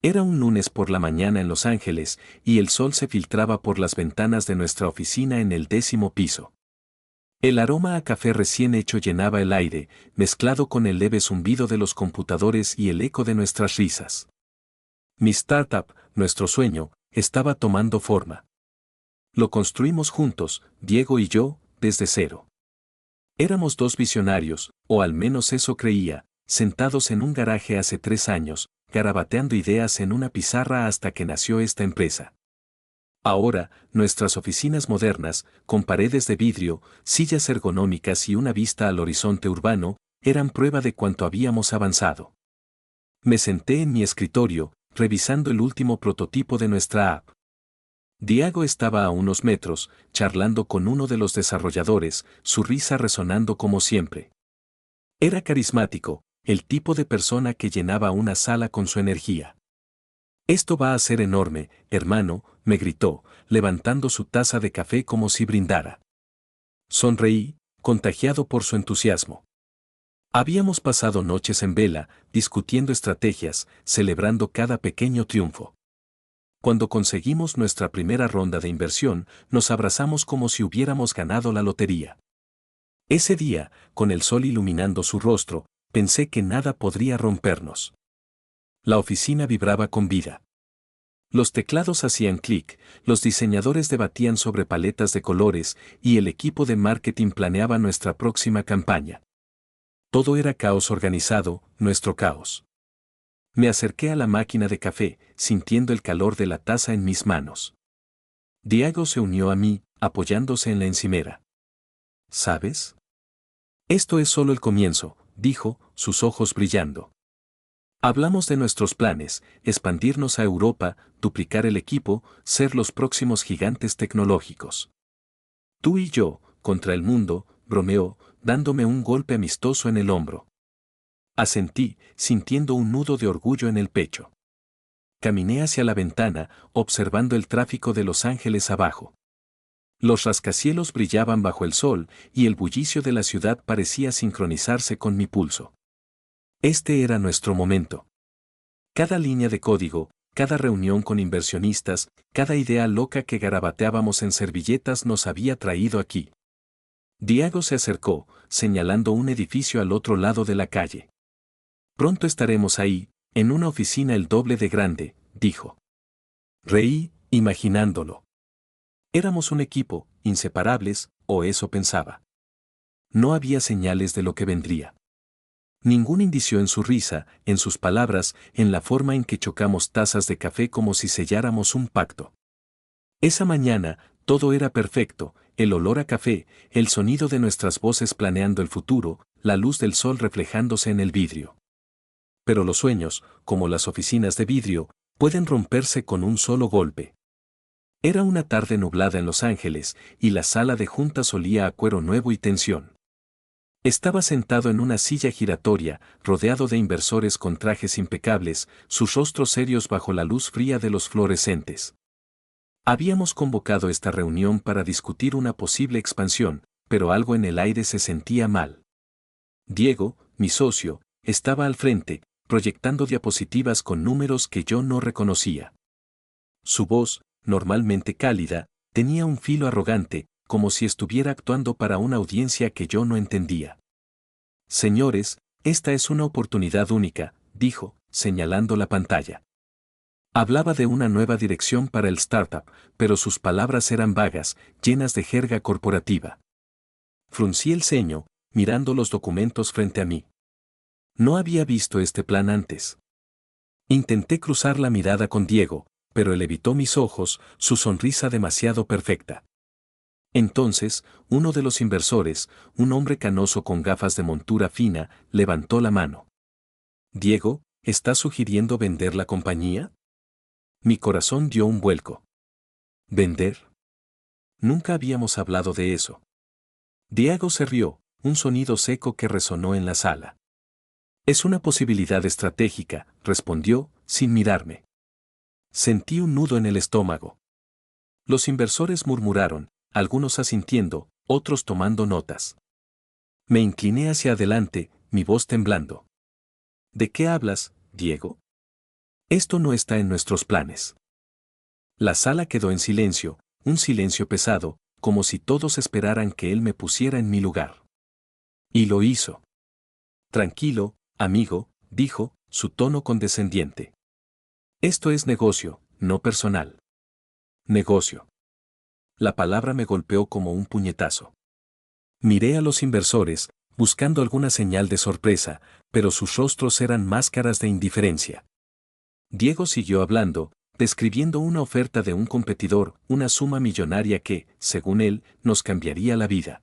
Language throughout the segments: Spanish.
Era un lunes por la mañana en Los Ángeles y el sol se filtraba por las ventanas de nuestra oficina en el 10º piso. El aroma a café recién hecho llenaba el aire, mezclado con el leve zumbido de los computadores y el eco de nuestras risas. Mi startup, nuestro sueño, estaba tomando forma. Lo construimos juntos, Diego y yo, desde cero. Éramos dos visionarios, o al menos eso creía, sentados en un garaje hace 3 años, garabateando ideas en una pizarra hasta que nació esta empresa. Ahora, nuestras oficinas modernas, con paredes de vidrio, sillas ergonómicas y una vista al horizonte urbano, eran prueba de cuánto habíamos avanzado. Me senté en mi escritorio, revisando el último prototipo de nuestra app. Diego estaba a unos metros, charlando con uno de los desarrolladores, su risa resonando como siempre. Era carismático, el tipo de persona que llenaba una sala con su energía. «Esto va a ser enorme, hermano», me gritó, levantando su taza de café como si brindara. Sonreí, contagiado por su entusiasmo. Habíamos pasado noches en vela, discutiendo estrategias, celebrando cada pequeño triunfo. Cuando conseguimos nuestra primera ronda de inversión, nos abrazamos como si hubiéramos ganado la lotería. Ese día, con el sol iluminando su rostro, pensé que nada podría rompernos. La oficina vibraba con vida. Los teclados hacían clic, los diseñadores debatían sobre paletas de colores y el equipo de marketing planeaba nuestra próxima campaña. Todo era caos organizado, nuestro caos. Me acerqué a la máquina de café, sintiendo el calor de la taza en mis manos. Diego se unió a mí, apoyándose en la encimera. ¿Sabes? Esto es solo el comienzo, dijo, sus ojos brillando. Hablamos de nuestros planes, expandirnos a Europa, duplicar el equipo, ser los próximos gigantes tecnológicos. Tú y yo, contra el mundo, bromeó, dándome un golpe amistoso en el hombro. Asentí, sintiendo un nudo de orgullo en el pecho. Caminé hacia la ventana, observando el tráfico de Los Ángeles abajo. Los rascacielos brillaban bajo el sol y el bullicio de la ciudad parecía sincronizarse con mi pulso. Este era nuestro momento. Cada línea de código, cada reunión con inversionistas, cada idea loca que garabateábamos en servilletas nos había traído aquí. Diego se acercó, señalando un edificio al otro lado de la calle. Pronto estaremos ahí, en una oficina el doble de grande, dijo. Reí, imaginándolo. Éramos un equipo, inseparables, o eso pensaba. No había señales de lo que vendría. Ningún indicio en su risa, en sus palabras, en la forma en que chocamos tazas de café como si selláramos un pacto. Esa mañana, todo era perfecto, el olor a café, el sonido de nuestras voces planeando el futuro, la luz del sol reflejándose en el vidrio. Pero los sueños, como las oficinas de vidrio, pueden romperse con un solo golpe. Era una tarde nublada en Los Ángeles, y la sala de juntas olía a cuero nuevo y tensión. Estaba sentado en una silla giratoria, rodeado de inversores con trajes impecables, sus rostros serios bajo la luz fría de los fluorescentes. Habíamos convocado esta reunión para discutir una posible expansión, pero algo en el aire se sentía mal. Diego, mi socio, estaba al frente, proyectando diapositivas con números que yo no reconocía. Su voz, normalmente cálida, tenía un filo arrogante, como si estuviera actuando para una audiencia que yo no entendía. Señores, esta es una oportunidad única, dijo, señalando la pantalla. Hablaba de una nueva dirección para el startup, pero sus palabras eran vagas, llenas de jerga corporativa. Fruncí el ceño, mirando los documentos frente a mí. No había visto este plan antes. Intenté cruzar la mirada con Diego, pero él evitó mis ojos, su sonrisa demasiado perfecta. Entonces, uno de los inversores, un hombre canoso con gafas de montura fina, levantó la mano. Diego, ¿estás sugiriendo vender la compañía? Mi corazón dio un vuelco. ¿Vender? Nunca habíamos hablado de eso. Diego se rió, un sonido seco que resonó en la sala. Es una posibilidad estratégica, respondió, sin mirarme. Sentí un nudo en el estómago. Los inversores murmuraron, algunos asintiendo, otros tomando notas. Me incliné hacia adelante, mi voz temblando. ¿De qué hablas, Diego? Esto no está en nuestros planes. La sala quedó en silencio, un silencio pesado, como si todos esperaran que él me pusiera en mi lugar. Y lo hizo. Tranquilo, amigo, dijo, su tono condescendiente. Esto es negocio, no personal. Negocio. La palabra me golpeó como un puñetazo. Miré a los inversores, buscando alguna señal de sorpresa, pero sus rostros eran máscaras de indiferencia. Diego siguió hablando, describiendo una oferta de un competidor, una suma millonaria que, según él, nos cambiaría la vida.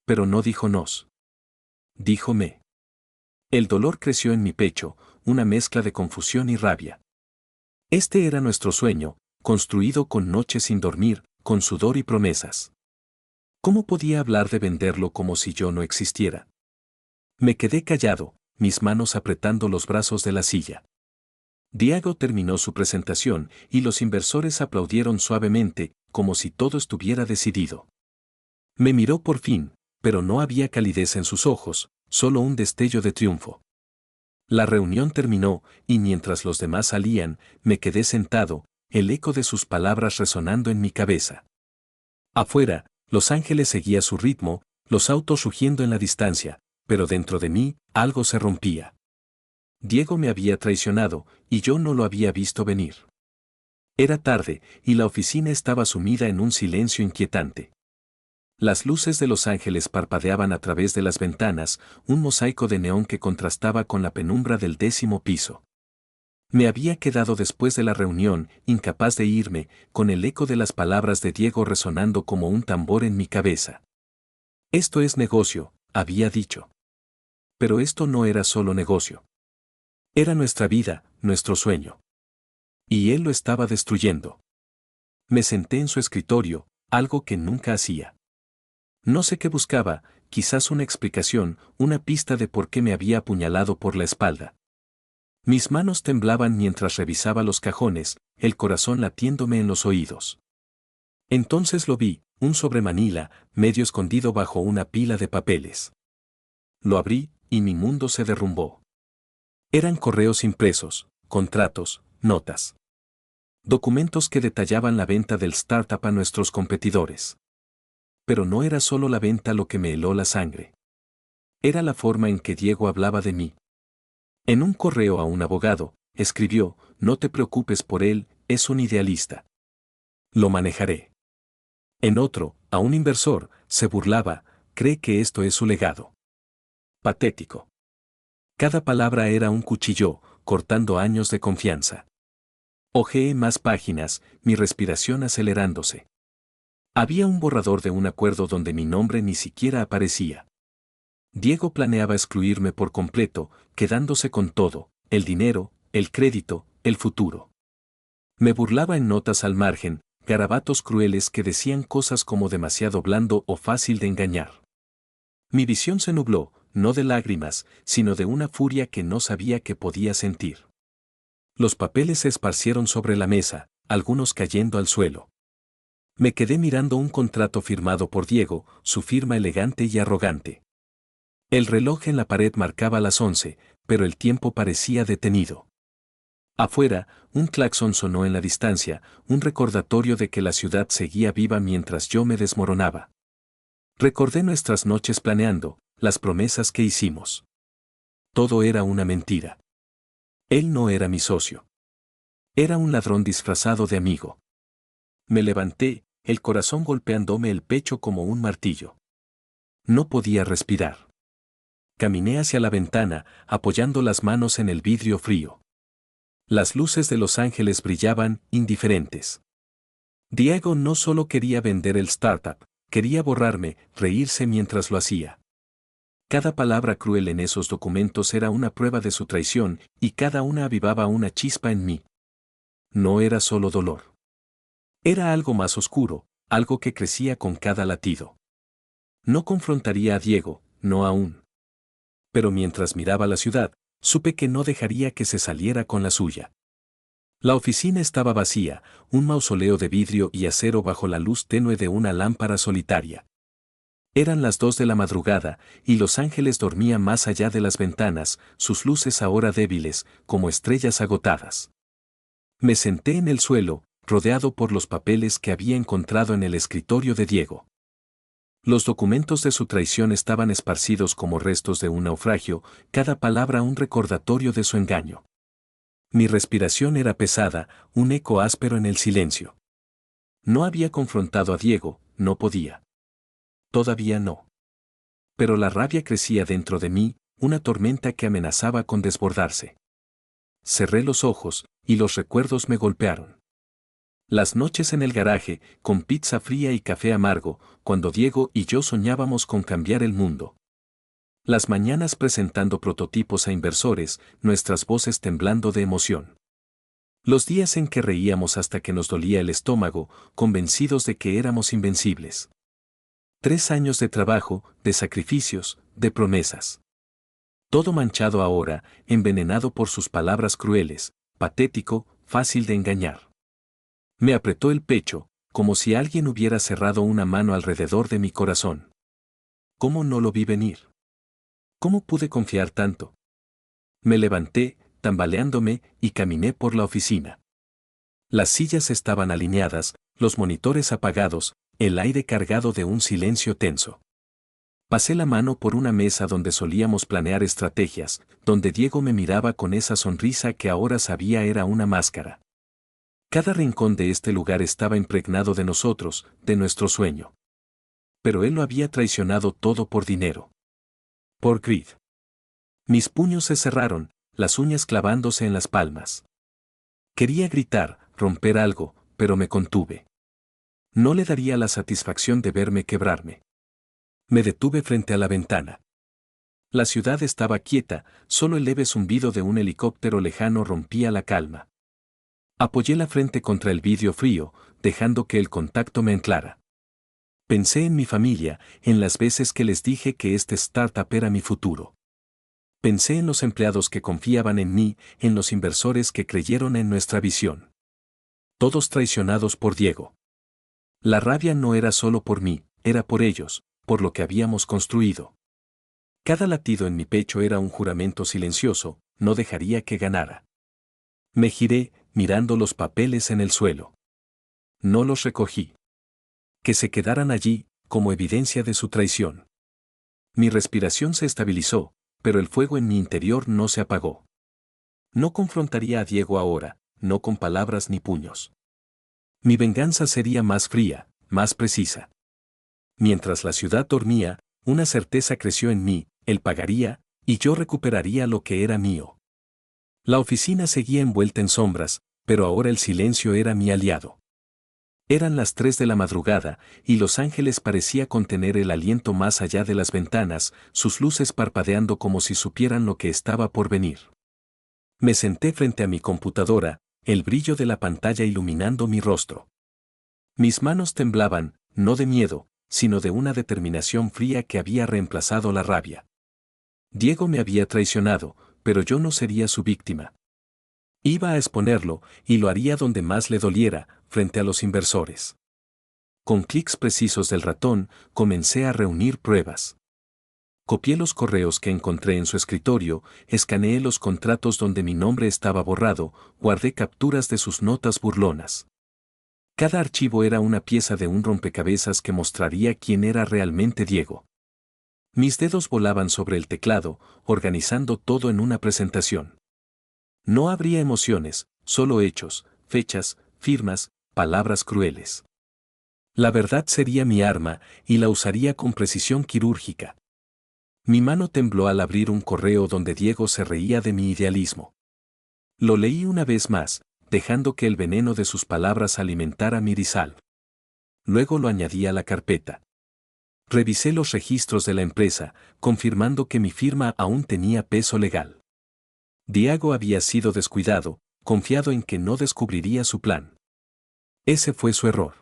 Pero no dijo nos. Dijo me. El dolor creció en mi pecho, una mezcla de confusión y rabia. Este era nuestro sueño, construido con noches sin dormir, con sudor y promesas. ¿Cómo podía hablar de venderlo como si yo no existiera? Me quedé callado, mis manos apretando los brazos de la silla. Diego terminó su presentación y los inversores aplaudieron suavemente, como si todo estuviera decidido. Me miró por fin, pero no había calidez en sus ojos, solo un destello de triunfo. La reunión terminó, y mientras los demás salían, me quedé sentado, el eco de sus palabras resonando en mi cabeza. Afuera, Los Ángeles seguía su ritmo, los autos rugiendo en la distancia, pero dentro de mí, algo se rompía. Diego me había traicionado, y yo no lo había visto venir. Era tarde, y la oficina estaba sumida en un silencio inquietante. Las luces de Los Ángeles parpadeaban a través de las ventanas, un mosaico de neón que contrastaba con la penumbra del 10º piso. Me había quedado después de la reunión, incapaz de irme, con el eco de las palabras de Diego resonando como un tambor en mi cabeza. Esto es negocio, había dicho. Pero esto no era solo negocio. Era nuestra vida, nuestro sueño. Y él lo estaba destruyendo. Me senté en su escritorio, algo que nunca hacía. No sé qué buscaba, quizás una explicación, una pista de por qué me había apuñalado por la espalda. Mis manos temblaban mientras revisaba los cajones, el corazón latiéndome en los oídos. Entonces lo vi, un sobremanila, medio escondido bajo una pila de papeles. Lo abrí, y mi mundo se derrumbó. Eran correos impresos, contratos, notas. Documentos que detallaban la venta del startup a nuestros competidores. Pero no era solo la venta lo que me heló la sangre. Era la forma en que Diego hablaba de mí. En un correo a un abogado, escribió, no te preocupes por él, es un idealista. Lo manejaré. En otro, a un inversor, se burlaba, cree que esto es su legado. Patético. Cada palabra era un cuchillo, cortando años de confianza. Hojeé más páginas, mi respiración acelerándose. Había un borrador de un acuerdo donde mi nombre ni siquiera aparecía. Diego planeaba excluirme por completo, quedándose con todo, el dinero, el crédito, el futuro. Me burlaba en notas al margen, garabatos crueles que decían cosas como demasiado blando o fácil de engañar. Mi visión se nubló, no de lágrimas, sino de una furia que no sabía que podía sentir. Los papeles se esparcieron sobre la mesa, algunos cayendo al suelo. Me quedé mirando un contrato firmado por Diego, su firma elegante y arrogante. El reloj en la pared marcaba las 11, pero el tiempo parecía detenido. Afuera, un claxon sonó en la distancia, un recordatorio de que la ciudad seguía viva mientras yo me desmoronaba. Recordé nuestras noches planeando, las promesas que hicimos. Todo era una mentira. Él no era mi socio. Era un ladrón disfrazado de amigo. Me levanté, el corazón golpeándome el pecho como un martillo. No podía respirar. Caminé hacia la ventana, apoyando las manos en el vidrio frío. Las luces de Los Ángeles brillaban, indiferentes. Diego no solo quería vender el startup, quería borrarme, reírse mientras lo hacía. Cada palabra cruel en esos documentos era una prueba de su traición, y cada una avivaba una chispa en mí. No era solo dolor. Era algo más oscuro, algo que crecía con cada latido. No confrontaría a Diego, no aún. Pero mientras miraba la ciudad, supe que no dejaría que se saliera con la suya. La oficina estaba vacía, un mausoleo de vidrio y acero bajo la luz tenue de una lámpara solitaria. Eran las 2 de la madrugada, y Los Ángeles dormía más allá de las ventanas, sus luces ahora débiles, como estrellas agotadas. Me senté en el suelo, rodeado por los papeles que había encontrado en el escritorio de Diego. Los documentos de su traición estaban esparcidos como restos de un naufragio, cada palabra un recordatorio de su engaño. Mi respiración era pesada, un eco áspero en el silencio. No había confrontado a Diego, no podía. Todavía no. Pero la rabia crecía dentro de mí, una tormenta que amenazaba con desbordarse. Cerré los ojos, y los recuerdos me golpearon. Las noches en el garaje, con pizza fría y café amargo, cuando Diego y yo soñábamos con cambiar el mundo. Las mañanas presentando prototipos a inversores, nuestras voces temblando de emoción. Los días en que reíamos hasta que nos dolía el estómago, convencidos de que éramos invencibles. 3 años de trabajo, de sacrificios, de promesas. Todo manchado ahora, envenenado por sus palabras crueles, patético, fácil de engañar. Me apretó el pecho, como si alguien hubiera cerrado una mano alrededor de mi corazón. ¿Cómo no lo vi venir? ¿Cómo pude confiar tanto? Me levanté, tambaleándome, y caminé por la oficina. Las sillas estaban alineadas, los monitores apagados, el aire cargado de un silencio tenso. Pasé la mano por una mesa donde solíamos planear estrategias, donde Diego me miraba con esa sonrisa que ahora sabía era una máscara. Cada rincón de este lugar estaba impregnado de nosotros, de nuestro sueño. Pero él lo había traicionado todo por dinero. Por greed. Mis puños se cerraron, las uñas clavándose en las palmas. Quería gritar, romper algo, pero me contuve. No le daría la satisfacción de verme quebrarme. Me detuve frente a la ventana. La ciudad estaba quieta, solo el leve zumbido de un helicóptero lejano rompía la calma. Apoyé la frente contra el vidrio frío, dejando que el contacto me anclara. Pensé en mi familia, en las veces que les dije que este startup era mi futuro. Pensé en los empleados que confiaban en mí, en los inversores que creyeron en nuestra visión. Todos traicionados por Diego. La rabia no era solo por mí, era por ellos, por lo que habíamos construido. Cada latido en mi pecho era un juramento silencioso, no dejaría que ganara. Me giré, mirando los papeles en el suelo. No los recogí. Que se quedaran allí, como evidencia de su traición. Mi respiración se estabilizó, pero el fuego en mi interior no se apagó. No confrontaría a Diego ahora, no con palabras ni puños. Mi venganza sería más fría, más precisa. Mientras la ciudad dormía, una certeza creció en mí, él pagaría, y yo recuperaría lo que era mío. La oficina seguía envuelta en sombras, pero ahora el silencio era mi aliado. Eran las 3 de la madrugada, y Los Ángeles parecía contener el aliento más allá de las ventanas, sus luces parpadeando como si supieran lo que estaba por venir. Me senté frente a mi computadora, el brillo de la pantalla iluminando mi rostro. Mis manos temblaban, no de miedo, sino de una determinación fría que había reemplazado la rabia. Diego me había traicionado, pero yo no sería su víctima. Iba a exponerlo, y lo haría donde más le doliera, frente a los inversores. Con clics precisos del ratón, comencé a reunir pruebas. Copié los correos que encontré en su escritorio, escaneé los contratos donde mi nombre estaba borrado, guardé capturas de sus notas burlonas. Cada archivo era una pieza de un rompecabezas que mostraría quién era realmente Diego. Mis dedos volaban sobre el teclado, organizando todo en una presentación. No habría emociones, solo hechos, fechas, firmas, palabras crueles. La verdad sería mi arma, y la usaría con precisión quirúrgica. Mi mano tembló al abrir un correo donde Diego se reía de mi idealismo. Lo leí una vez más, dejando que el veneno de sus palabras alimentara mi rizal. Luego lo añadí a la carpeta. Revisé los registros de la empresa, confirmando que mi firma aún tenía peso legal. Diego había sido descuidado, confiado en que no descubriría su plan. Ese fue su error.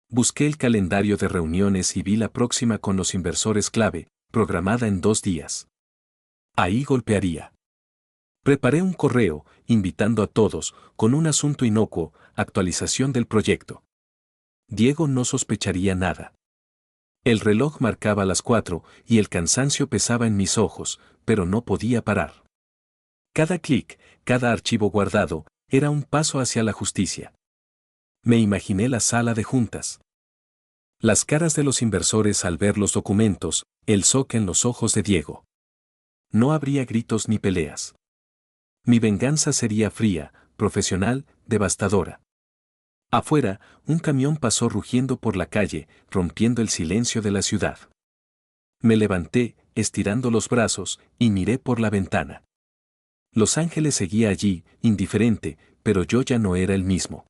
Busqué el calendario de reuniones y vi la próxima con los inversores clave, programada en 2 días. Ahí golpearía. Preparé un correo, invitando a todos, con un asunto inocuo, actualización del proyecto. Diego no sospecharía nada. El reloj marcaba las 4 y el cansancio pesaba en mis ojos, pero no podía parar. Cada clic, cada archivo guardado, era un paso hacia la justicia. Me imaginé la sala de juntas. Las caras de los inversores al ver los documentos, el shock en los ojos de Diego. No habría gritos ni peleas. Mi venganza sería fría, profesional, devastadora. Afuera, un camión pasó rugiendo por la calle, rompiendo el silencio de la ciudad. Me levanté, estirando los brazos, y miré por la ventana. Los Ángeles seguía allí, indiferente, pero yo ya no era el mismo.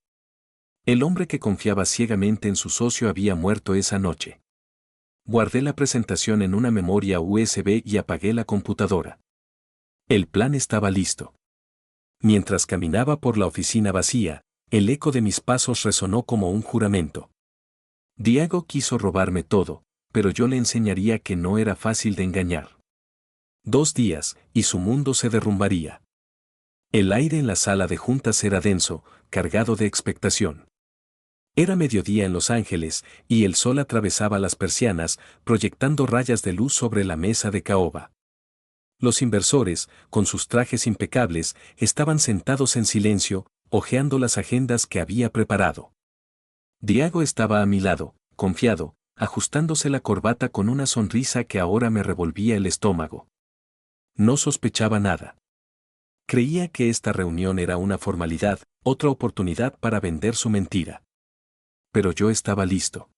El hombre que confiaba ciegamente en su socio había muerto esa noche. Guardé la presentación en una memoria USB y apagué la computadora. El plan estaba listo. Mientras caminaba por la oficina vacía, el eco de mis pasos resonó como un juramento. Diego quiso robarme todo, pero yo le enseñaría que no era fácil de engañar. 2 días, y su mundo se derrumbaría. El aire en la sala de juntas era denso, cargado de expectación. Era mediodía en Los Ángeles, y el sol atravesaba las persianas, proyectando rayas de luz sobre la mesa de caoba. Los inversores, con sus trajes impecables, estaban sentados en silencio, hojeando las agendas que había preparado. Diego estaba a mi lado, confiado, ajustándose la corbata con una sonrisa que ahora me revolvía el estómago. No sospechaba nada. Creía que esta reunión era una formalidad, otra oportunidad para vender su mentira. Pero yo estaba listo.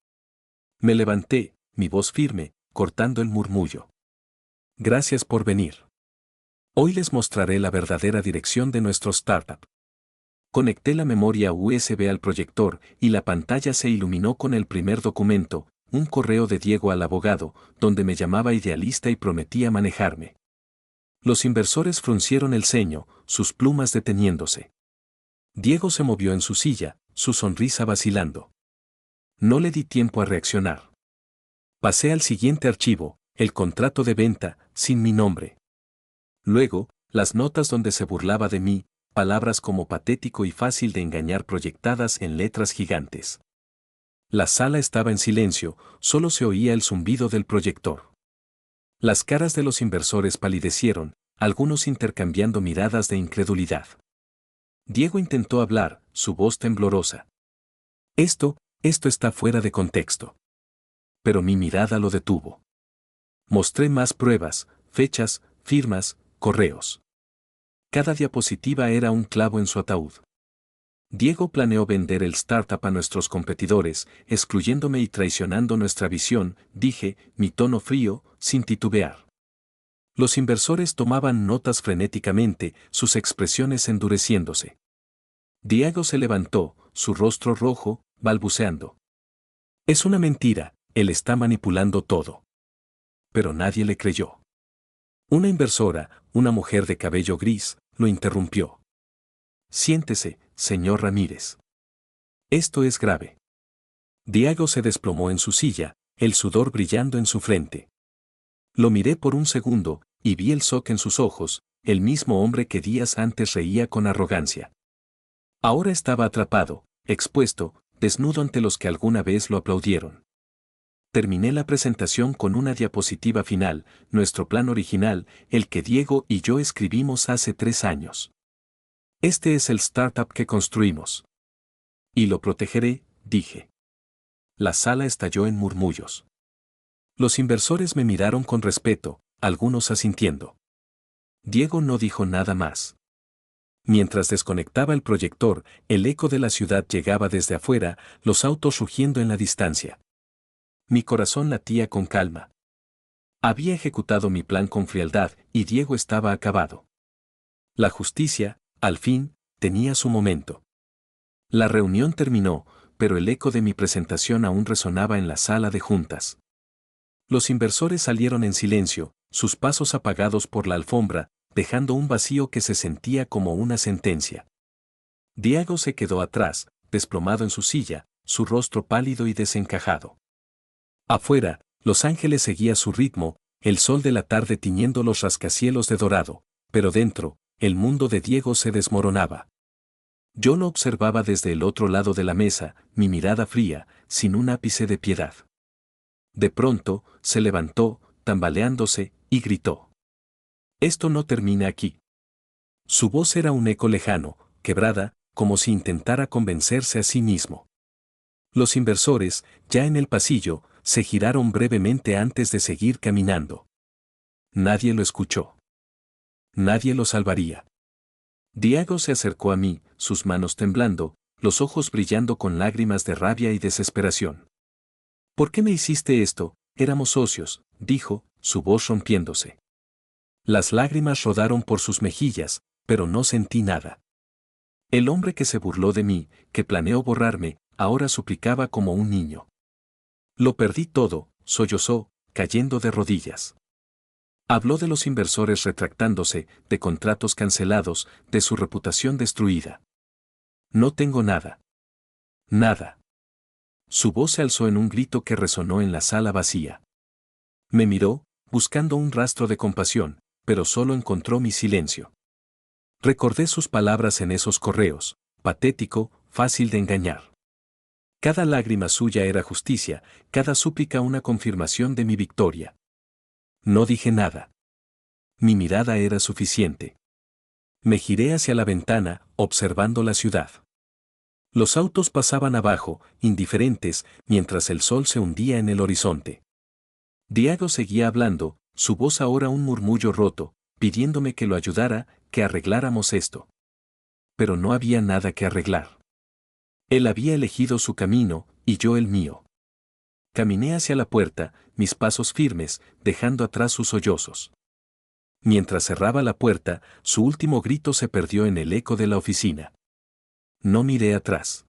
Me levanté, mi voz firme, cortando el murmullo. Gracias por venir. Hoy les mostraré la verdadera dirección de nuestro startup. Conecté la memoria USB al proyector y la pantalla se iluminó con el primer documento, un correo de Diego al abogado, donde me llamaba idealista y prometía manejarme. Los inversores fruncieron el ceño, sus plumas deteniéndose. Diego se movió en su silla, su sonrisa vacilando. No le di tiempo a reaccionar. Pasé al siguiente archivo, el contrato de venta, sin mi nombre. Luego, las notas donde se burlaba de mí, palabras como patético y fácil de engañar proyectadas en letras gigantes. La sala estaba en silencio, solo se oía el zumbido del proyector. Las caras de los inversores palidecieron, algunos intercambiando miradas de incredulidad. Diego intentó hablar, su voz temblorosa. Esto está fuera de contexto. Pero mi mirada lo detuvo. Mostré más pruebas, fechas, firmas, correos. Cada diapositiva era un clavo en su ataúd. Diego planeó vender el startup a nuestros competidores, excluyéndome y traicionando nuestra visión, dije, mi tono frío, sin titubear. Los inversores tomaban notas frenéticamente, sus expresiones endureciéndose. Diego se levantó, su rostro rojo, balbuceando. Es una mentira, él está manipulando todo. Pero nadie le creyó. Una inversora, una mujer de cabello gris, lo interrumpió. Siéntese, señor Ramírez. Esto es grave. Diego se desplomó en su silla, el sudor brillando en su frente. Lo miré por un segundo, y vi el shock en sus ojos, el mismo hombre que días antes reía con arrogancia. Ahora estaba atrapado, expuesto, desnudo ante los que alguna vez lo aplaudieron. Terminé la presentación con una diapositiva final, nuestro plan original, el que Diego y yo escribimos hace 3 años. Este es el startup que construimos. Y lo protegeré, dije. La sala estalló en murmullos. Los inversores me miraron con respeto, algunos asintiendo. Diego no dijo nada más. Mientras desconectaba el proyector, el eco de la ciudad llegaba desde afuera, los autos rugiendo en la distancia. Mi corazón latía con calma. Había ejecutado mi plan con frialdad y Diego estaba acabado. La justicia, al fin, tenía su momento. La reunión terminó, pero el eco de mi presentación aún resonaba en la sala de juntas. Los inversores salieron en silencio, sus pasos apagados por la alfombra, dejando un vacío que se sentía como una sentencia. Diego se quedó atrás, desplomado en su silla, su rostro pálido y desencajado. Afuera, Los Ángeles seguía su ritmo, el sol de la tarde tiñendo los rascacielos de dorado, pero dentro, el mundo de Diego se desmoronaba. Yo lo observaba desde el otro lado de la mesa, mi mirada fría, sin un ápice de piedad. De pronto, se levantó, tambaleándose, y gritó. Esto no termina aquí. Su voz era un eco lejano, quebrada, como si intentara convencerse a sí mismo. Los inversores, ya en el pasillo, se giraron brevemente antes de seguir caminando. Nadie lo escuchó. Nadie lo salvaría. Diego se acercó a mí, sus manos temblando, los ojos brillando con lágrimas de rabia y desesperación. ¿Por qué me hiciste esto? Éramos socios, dijo, su voz rompiéndose. Las lágrimas rodaron por sus mejillas, pero no sentí nada. El hombre que se burló de mí, que planeó borrarme, ahora suplicaba como un niño. Lo perdí todo, sollozó, cayendo de rodillas. Habló de los inversores retractándose, de contratos cancelados, de su reputación destruida. No tengo nada. Nada. Su voz se alzó en un grito que resonó en la sala vacía. Me miró, buscando un rastro de compasión, pero solo encontró mi silencio. Recordé sus palabras en esos correos, patético, fácil de engañar. Cada lágrima suya era justicia, cada súplica una confirmación de mi victoria. No dije nada. Mi mirada era suficiente. Me giré hacia la ventana, observando la ciudad. Los autos pasaban abajo, indiferentes, mientras el sol se hundía en el horizonte. Diego seguía hablando, su voz ahora un murmullo roto, pidiéndome que lo ayudara, que arregláramos esto. Pero no había nada que arreglar. Él había elegido su camino, y yo el mío. Caminé hacia la puerta, mis pasos firmes, dejando atrás sus sollozos. Mientras cerraba la puerta, su último grito se perdió en el eco de la oficina. No miré atrás.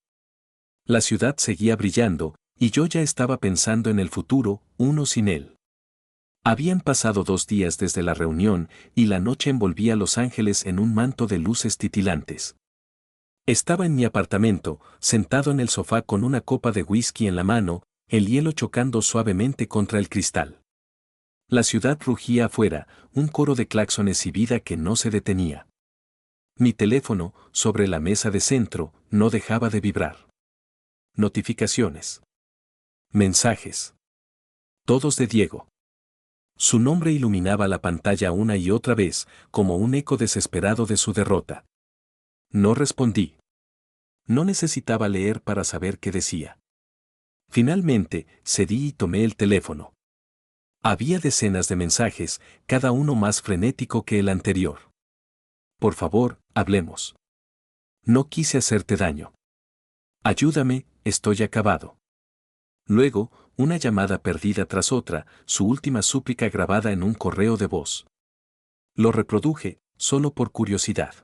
La ciudad seguía brillando, y yo ya estaba pensando en el futuro, uno sin él. Habían pasado 2 días desde la reunión, y la noche envolvía Los Ángeles en un manto de luces titilantes. Estaba en mi apartamento, sentado en el sofá con una copa de whisky en la mano, el hielo chocando suavemente contra el cristal. La ciudad rugía afuera, un coro de claxones y vida que no se detenía. Mi teléfono, sobre la mesa de centro, no dejaba de vibrar. Notificaciones. Mensajes. Todos de Diego. Su nombre iluminaba la pantalla una y otra vez, como un eco desesperado de su derrota. No respondí. No necesitaba leer para saber qué decía. Finalmente, cedí y tomé el teléfono. Había decenas de mensajes, cada uno más frenético que el anterior. Por favor, hablemos. No quise hacerte daño. Ayúdame, estoy acabado. Luego, una llamada perdida tras otra, su última súplica grabada en un correo de voz. Lo reproduje, solo por curiosidad.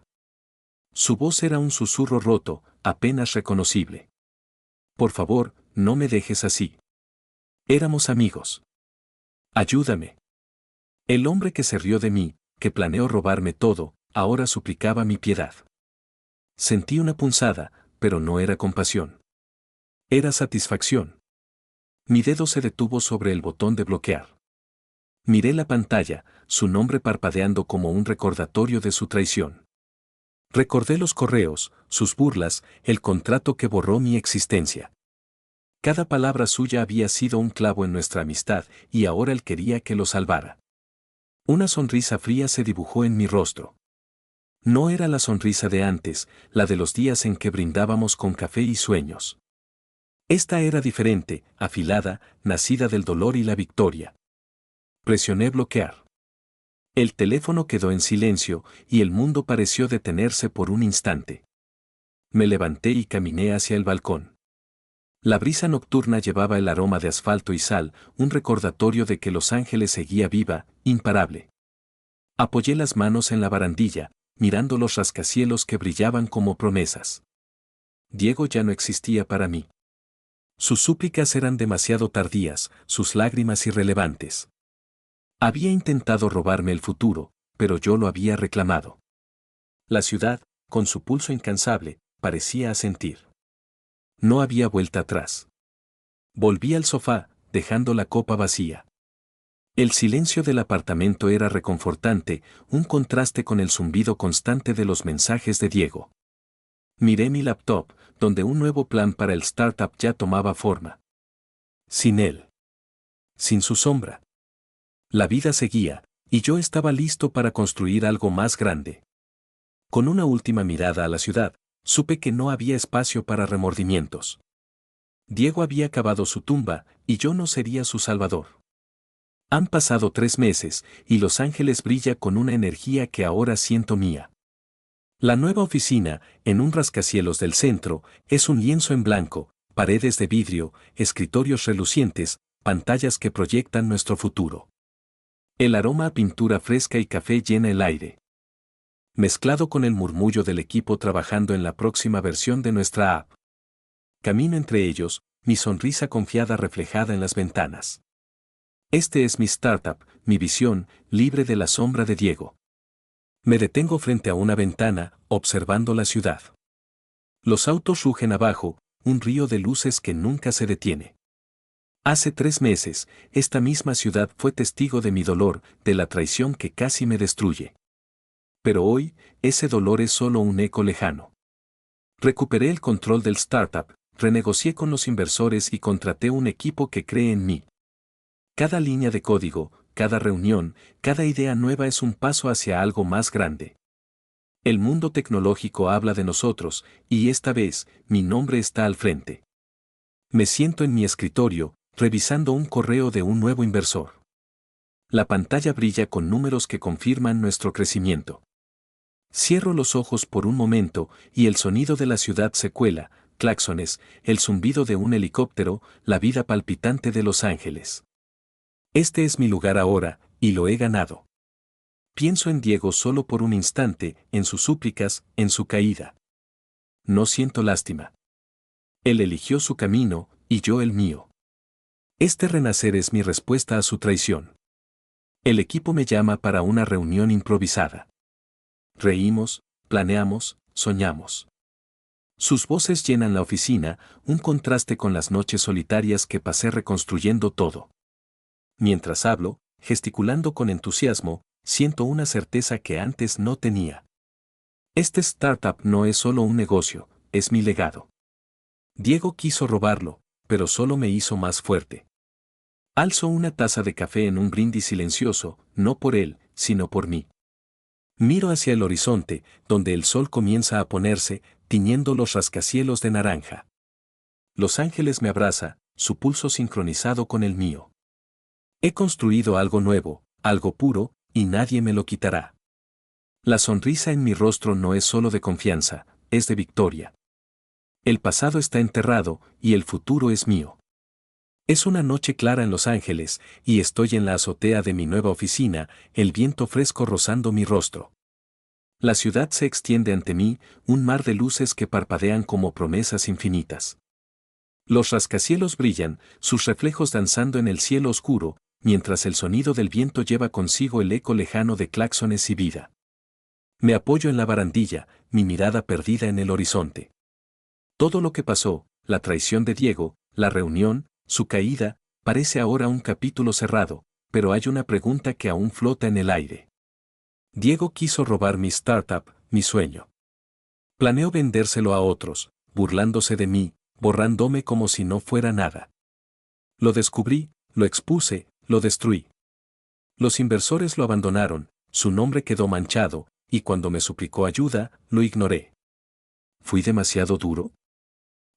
Su voz era un susurro roto, apenas reconocible. Por favor, no me dejes así. Éramos amigos. Ayúdame. El hombre que se rió de mí, que planeó robarme todo, ahora suplicaba mi piedad. Sentí una punzada, pero no era compasión. Era satisfacción. Mi dedo se detuvo sobre el botón de bloquear. Miré la pantalla, su nombre parpadeando como un recordatorio de su traición. Recordé los correos, sus burlas, el contrato que borró mi existencia. Cada palabra suya había sido un clavo en nuestra amistad, y ahora él quería que lo salvara. Una sonrisa fría se dibujó en mi rostro. No era la sonrisa de antes, la de los días en que brindábamos con café y sueños. Esta era diferente, afilada, nacida del dolor y la victoria. Presioné bloquear. El teléfono quedó en silencio, y el mundo pareció detenerse por un instante. Me levanté y caminé hacia el balcón. La brisa nocturna llevaba el aroma de asfalto y sal, un recordatorio de que Los Ángeles seguía viva, imparable. Apoyé las manos en la barandilla, mirando los rascacielos que brillaban como promesas. Diego ya no existía para mí. Sus súplicas eran demasiado tardías, sus lágrimas irrelevantes. Había intentado robarme el futuro, pero yo lo había reclamado. La ciudad, con su pulso incansable, parecía asentir. No había vuelta atrás. Volví al sofá, dejando la copa vacía. El silencio del apartamento era reconfortante, un contraste con el zumbido constante de los mensajes de Diego. Miré mi laptop, donde un nuevo plan para el startup ya tomaba forma. Sin él. sin su sombra. La vida seguía, y yo estaba listo para construir algo más grande. Con una última mirada a la ciudad, supe que no había espacio para remordimientos. Diego había cavado su tumba, y yo no sería su salvador. Han pasado 3 meses, y Los Ángeles brilla con una energía que ahora siento mía. La nueva oficina, en un rascacielos del centro, es un lienzo en blanco, paredes de vidrio, escritorios relucientes, pantallas que proyectan nuestro futuro. El aroma a pintura fresca y café llena el aire, mezclado con el murmullo del equipo trabajando en la próxima versión de nuestra app. Camino entre ellos, mi sonrisa confiada reflejada en las ventanas. Este es mi startup, mi visión, libre de la sombra de Diego. Me detengo frente a una ventana, observando la ciudad. Los autos rugen abajo, un río de luces que nunca se detiene. Hace 3 meses, esta misma ciudad fue testigo de mi dolor, de la traición que casi me destruye. Pero hoy, ese dolor es solo un eco lejano. Recuperé el control del startup, renegocié con los inversores y contraté un equipo que cree en mí. Cada línea de código, cada reunión, cada idea nueva es un paso hacia algo más grande. El mundo tecnológico habla de nosotros, y esta vez, mi nombre está al frente. Me siento en mi escritorio, revisando un correo de un nuevo inversor. La pantalla brilla con números que confirman nuestro crecimiento. Cierro los ojos por un momento, y el sonido de la ciudad se cuela, claxones, el zumbido de un helicóptero, la vida palpitante de Los Ángeles. Este es mi lugar ahora, y lo he ganado. Pienso en Diego solo por un instante, en sus súplicas, en su caída. No siento lástima. Él eligió su camino, y yo el mío. Este renacer es mi respuesta a su traición. El equipo me llama para una reunión improvisada. Reímos, planeamos, soñamos. Sus voces llenan la oficina, un contraste con las noches solitarias que pasé reconstruyendo todo. Mientras hablo, gesticulando con entusiasmo, siento una certeza que antes no tenía. Este startup no es solo un negocio, es mi legado. Diego quiso robarlo, pero solo me hizo más fuerte. Alzo una taza de café en un brindis silencioso, no por él, sino por mí. Miro hacia el horizonte, donde el sol comienza a ponerse, tiñendo los rascacielos de naranja. Los Ángeles me abraza, su pulso sincronizado con el mío. He construido algo nuevo, algo puro, y nadie me lo quitará. La sonrisa en mi rostro no es solo de confianza, es de victoria. El pasado está enterrado, y el futuro es mío. Es una noche clara en Los Ángeles, y estoy en la azotea de mi nueva oficina, el viento fresco rozando mi rostro. La ciudad se extiende ante mí, un mar de luces que parpadean como promesas infinitas. Los rascacielos brillan, sus reflejos danzando en el cielo oscuro, mientras el sonido del viento lleva consigo el eco lejano de claxones y vida. Me apoyo en la barandilla, mi mirada perdida en el horizonte. Todo lo que pasó, la traición de Diego, la reunión, su caída, parece ahora un capítulo cerrado, pero hay una pregunta que aún flota en el aire. Diego quiso robar mi startup, mi sueño. Planeo vendérselo a otros, burlándose de mí, borrándome como si no fuera nada. Lo descubrí, lo expuse, lo destruí. Los inversores lo abandonaron, su nombre quedó manchado, y cuando me suplicó ayuda, lo ignoré. ¿Fui demasiado duro?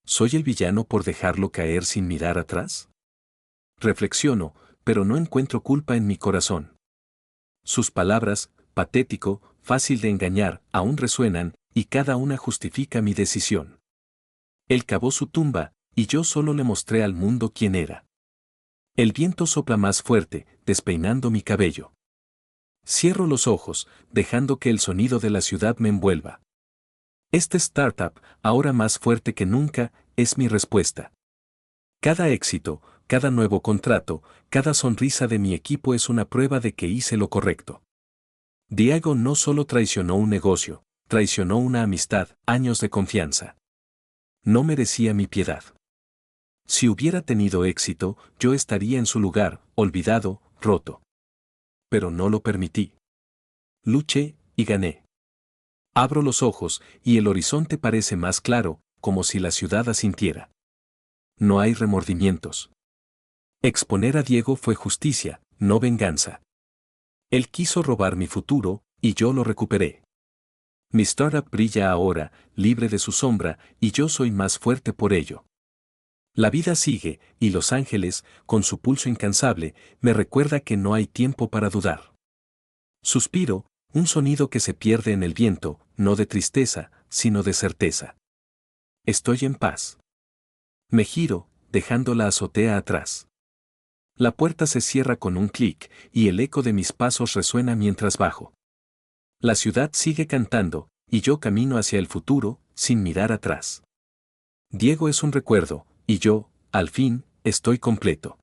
¿Soy el villano por dejarlo caer sin mirar atrás? Reflexiono, pero no encuentro culpa en mi corazón. Sus palabras, patético, fácil de engañar, aún resuenan, y cada una justifica mi decisión. Él cavó su tumba, y yo solo le mostré al mundo quién era. El viento sopla más fuerte, despeinando mi cabello. Cierro los ojos, dejando que el sonido de la ciudad me envuelva. Este startup, ahora más fuerte que nunca, es mi respuesta. Cada éxito, cada nuevo contrato, cada sonrisa de mi equipo es una prueba de que hice lo correcto. Diego no solo traicionó un negocio, traicionó una amistad, años de confianza. No merecía mi piedad. Si hubiera tenido éxito, yo estaría en su lugar, olvidado, roto. Pero no lo permití. Luché, y gané. Abro los ojos, y el horizonte parece más claro, como si la ciudad asintiera. No hay remordimientos. Exponer a Diego fue justicia, no venganza. Él quiso robar mi futuro, y yo lo recuperé. Mi startup brilla ahora, libre de su sombra, y yo soy más fuerte por ello. La vida sigue, y Los Ángeles, con su pulso incansable, me recuerda que no hay tiempo para dudar. Suspiro, un sonido que se pierde en el viento, no de tristeza, sino de certeza. Estoy en paz. Me giro, dejando la azotea atrás. La puerta se cierra con un clic, y el eco de mis pasos resuena mientras bajo. La ciudad sigue cantando, y yo camino hacia el futuro, sin mirar atrás. Diego es un recuerdo, y yo, al fin, estoy completo.